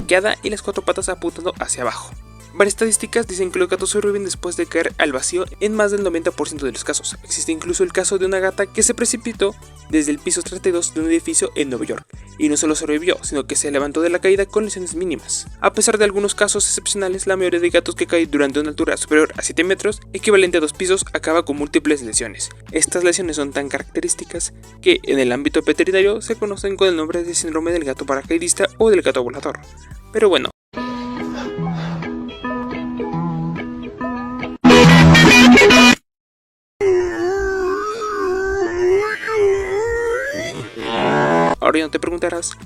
arqueada y las 4 patas apuntando hacia abajo. Varias estadísticas dicen que los gatos sobreviven después de caer al vacío en más del 90% de los casos. Existe incluso el caso de una gata que se precipitó desde el piso 32 de un edificio en Nueva York, y no solo sobrevivió, sino que se levantó de la caída con lesiones mínimas. A pesar de algunos casos excepcionales, la mayoría de gatos que caen durante una altura superior a 7 metros, equivalente a 2 pisos, acaba con múltiples lesiones. Estas lesiones son tan características que en el ámbito veterinario se conocen con el nombre de síndrome del gato paracaidista o del gato volador. Pero bueno. Ahora ya no te preguntarás